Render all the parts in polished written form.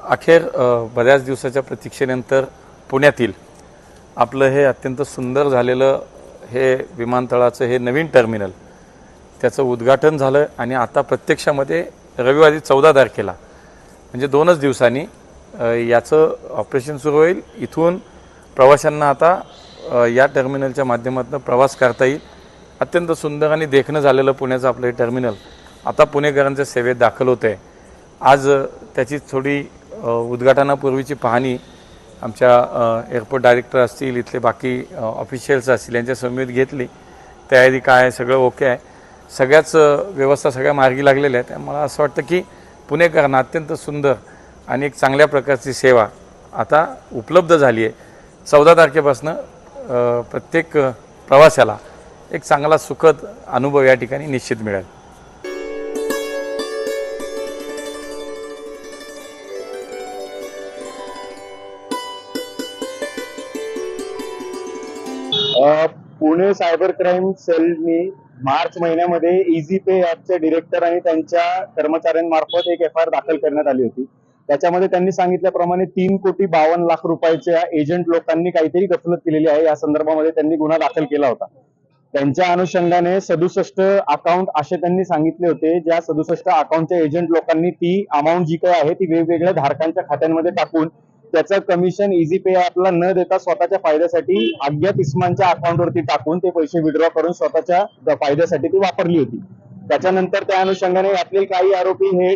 अखेर बऱ्याच दिवसाच्या प्रतीक्षेनंतर पुण्यातील आपलं हे अत्यंत सुंदर झालेलं हे विमानतळाचं हे नवीन टर्मिनल त्याचं उद्घाटन झालं आणि आता प्रत्यक्षामध्ये रविवारी 14 तारखेला म्हणजे 2च दिवसांनी याचं ऑपरेशन सुरू होईल। इथून प्रवाशांना आता या टर्मिनलच्या माध्यमातून प्रवास करता येईल। अत्यंत सुंदर आणि देखणं झालेलं पुण्याचं आपलं हे टर्मिनल आता पुणेकरांच्या सेवेत दाखल होतं आहे। आज त्याची थोडी उद्घाटनापूर्वीची पाहणी आमच्या एअरपोर्ट डायरेक्टर असतील, इथले बाकी ऑफिशियल्स असतील यांच्या समवेत घेतली। तयारी काय सगळं ओके आहे, सगळ्याच व्यवस्था सगळ्या मार्गी लागलेल्या आहेत। मला असं वाटतं की पुणेकरांना अत्यंत सुंदर आणि एक चांगल्या प्रकारची सेवा आता उपलब्ध झाली आहे। 14 तारखेपासून प्रत्येक प्रवाशाला एक चांगला सुखद अनुभव या ठिकाणी निश्चित मिळेल। पुणे सायबर क्राईम सेलनी मार्च महिन्यामध्ये इझी पे ॲपचे डिरेक्टर आणि त्यांच्या कर्मचाऱ्यांमार्फत एक FIR दाखल करण्यात आली होती। त्याच्यामध्ये त्यांनी सांगितल्याप्रमाणे 3,52,00,000 रुपयाच्या एजंट लोकांनी काहीतरी गफलत केलेली आहे या संदर्भामध्ये त्यांनी गुन्हा दाखल केला होता। त्यांच्या अनुषंगाने 67 अकाउंट असे त्यांनी सांगितले होते, ज्या 67 अकाउंटच्या एजंट लोकांनी ती अमाऊंट जी काही आहे ती वेगवेगळ्या धारकांच्या खात्यांमध्ये टाकून त्याचं कमिशन इझी पे ॲपला न देता स्वतःच्या फायद्यासाठी अज्ञात इस्मांच्या अकाउंटवरती टाकून ते पैसे विड्रॉ करून स्वतःच्या फायद्यासाठी ती वापरली होती। त्याच्यानंतर त्या अनुषंगाने यातील काही आरोपी हे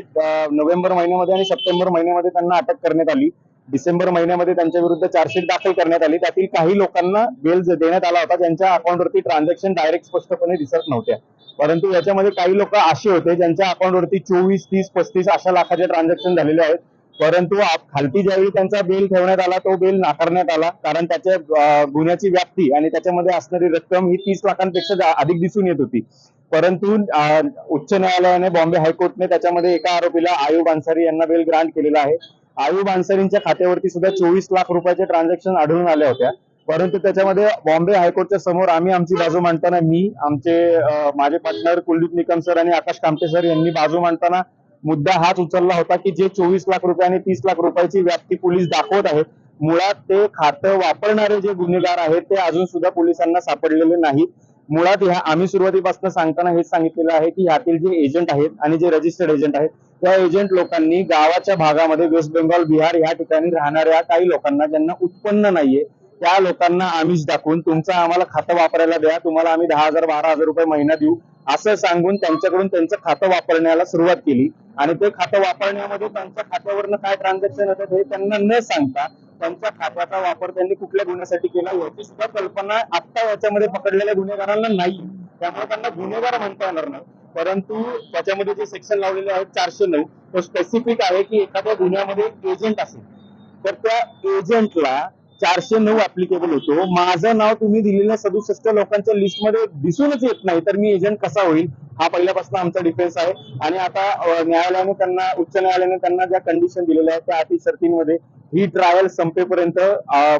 नोव्हेंबर महिन्यामध्ये आणि सप्टेंबर महिन्यामध्ये त्यांना अटक करण्यात आली। डिसेंबर महिन्यामध्ये त्यांच्या विरुद्ध चार्जशीट दाखल करण्यात आली। त्यातील काही लोकांना बेल देण्यात आला होता ज्यांच्या अकाउंटवरती ट्रान्झॅक्शन डायरेक्ट स्पष्टपणे दिसत नव्हत्या, परंतु याच्यामध्ये काही लोक असे होते ज्यांच्या अकाउंटवरती 24, 30, 35 अशा लाखाचे ट्रान्झॅक्शन झालेले आहेत। परंतु खालती ज्यावेळी त्यांचा बेल ठेवण्यात आला तो बेल नाकारण्यात आला, कारण त्याच्या गुन्ह्याची व्याप्ती आणि त्याच्यामध्ये असणारी रक्कम ही 30 लाखांपेक्षा अधिक दिसून येत होती। परंतु उच्च न्यायालयाने, बॉम्बे हायकोर्टने त्याच्यामध्ये एका आरोपीला आयुब अन्सारी यांना बेल ग्रांट केलेला आहे। आयुब अन्सारींच्या खात्यावरती सुद्धा 24 लाख रुपयाचे ट्रान्झॅक्शन आढळून आल्या होत्या, परंतु त्याच्यामध्ये बॉम्बे हायकोर्टच्या समोर आम्ही आमची बाजू मांडताना माझे पार्टनर कुलदीप निकम सर आणि आकाश कामटे सर यांनी बाजू मांडताना मुद्दा हाच उचलला होता की जे 24 लाख रुपये आणि 30 लाख रुपयाची व्याप्ती पोलीस दाखवत आहेत, मुळात ते खातं वापरणारे जे गुन्हेगार आहेत ते अजून सुद्धा पोलिसांना सापडलेले नाहीत। मुळात आम्ही सुरुवातीपासून सांगताना हेच सांगितलेलं आहे की यातील जे एजंट आहेत आणि जे रजिस्टर्ड एजंट आहेत त्या एजंट लोकांनी गावाच्या भागामध्ये वेस्ट बेंगॉल, बिहार या ठिकाणी राहणाऱ्या काही लोकांना ज्यांना उत्पन्न नाहीये त्या लोकांना आमिष दाखवून तुमचं आम्हाला खातं वापरायला द्या, तुम्हाला आम्ही 10,000 12,000 रुपये महिना देऊ असं सांगून त्यांच्याकडून त्यांचं खातं वापरण्याला सुरुवात केली। आणि ते खातं वापरण्यामध्ये त्यांच्या खात्यावरनं काय ट्रान्झॅक्शन होतात हे त्यांना न सांगता त्यांच्या खात्याचा वापर त्यांनी कुठल्या गुन्ह्यासाठी केला याची सुद्धा कल्पना आता याच्यामध्ये पकडलेल्या गुन्हेगारांना नाही, त्यामुळे त्यांना गुन्हेगार म्हणता येणार नाही। परंतु त्याच्यामध्ये जे सेक्शन लावलेले आहेत 409 तो स्पेसिफिक आहे की एखाद्या गुन्ह्यामध्ये एजंट असेल तर त्या एजंटला 409 ऍप्लिकेबल होतो। माझं नाव तुम्ही दिलेल्या 67 लोकांच्या लिस्टमध्ये दिसूनच येत नाही तर मी एजंट कसा होईल, हा पहिल्यापासून आमचा डिफेन्स आहे। आणि आता न्यायालयाने त्यांना, उच्च न्यायालयाने त्यांना ज्या कंडिशन दिलेल्या आहेत त्या अटी शर्तींमध्ये ही ट्रायल संपेपर्यंत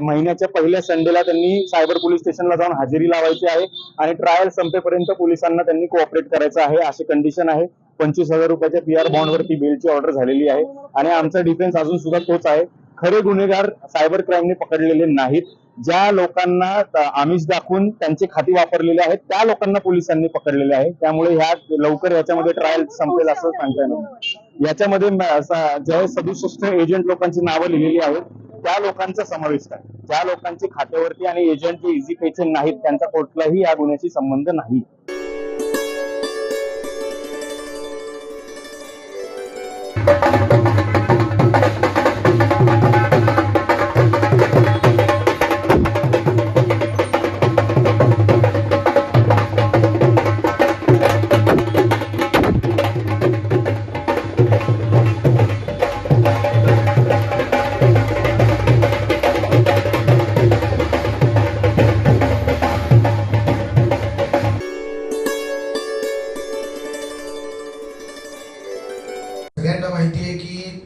महिन्याच्या पहिल्या संडेला त्यांनी सायबर पोलीस स्टेशनला जाऊन हजेरी लावायची आहे आणि ट्रायल संपेपर्यंत पोलिसांना त्यांनी कोऑपरेट करायचं आहे अशी कंडिशन आहे। 25,000 रुपयाच्या PR बॉन्डवरती बेलची ऑर्डर झालेली आहे आणि आमचा डिफेन्स अजून सुद्धा तोच आहे, खरे गुन्हेगार सायबर क्राईमने पकडलेले नाहीत। ज्या लोकांना आमिष दाखवून त्यांचे खाती वापरलेले आहेत त्या लोकांना पोलिसांनी पकडलेले आहे। त्यामुळे लवकर याच्यामध्ये ट्रायल संपेल असं सांगता येणार। याच्यामध्ये जे 67 एजंट लोकांची नावं लिहिलेली आहेत त्या लोकांचा समावेश आहे, ज्या लोकांचे खात्यावरती आणि एजंट जे इझी पेचे नाहीत त्यांचा कुठलाही या गुन्ह्याशी संबंध नाही। सगळ्यांना माहिती आहे की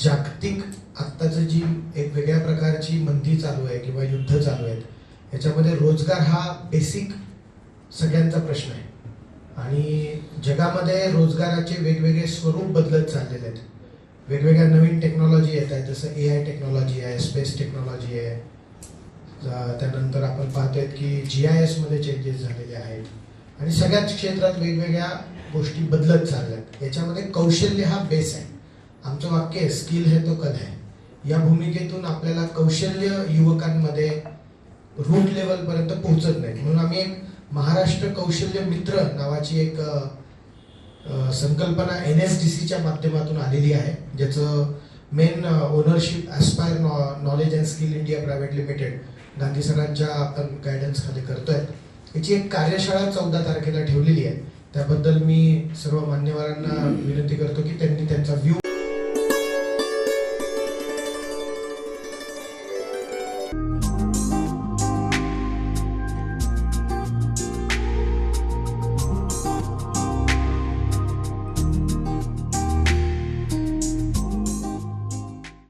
जागतिक आत्ताचं जी एक वेगळ्या प्रकारची मंदी चालू आहे किंवा युद्ध चालू आहेत, याच्यामध्ये रोजगार हा बेसिक सगळ्यांचा प्रश्न आहे आणि जगामध्ये रोजगाराचे वेगवेगळे स्वरूप बदलत चाललेले आहेत। वेगवेगळ्या नवीन टेक्नॉलॉजी येत आहेत, जसं AI टेक्नॉलॉजी आहे, स्पेस टेक्नॉलॉजी आहे. त्यानंतर आपण पाहतोय की GIS मध्ये चेंजेस झालेले आहेत आणि सगळ्याच क्षेत्रात वेगवेगळ्या गोष्टी बदलत चालल्यात. याच्यामध्ये कौशल्य हा बेस आहे. आमचं वाक्य आहे, स्किल है तो कल है. या भूमिकेतून आपल्याला कौशल्य युवकांमध्ये रूट लेवल पर्यंत पोहोचत नाही, म्हणून आम्ही एक महाराष्ट्र कौशल्य मित्र नावाची एक संकल्पना NSDCच्या माध्यमातून आलेली आहे, ज्याचं main ownership aspire knowledge and skill India private limited Gandhi सरांच्या आपण गायडन्स खाली करतोय. याची एक कार्यशाळा 14 तारखेला ठेवलेली आहे. त्याबद्दल मी सर्व मान्यवरांना विनंती करतो की त्यांनी त्यांचा व्ह्यू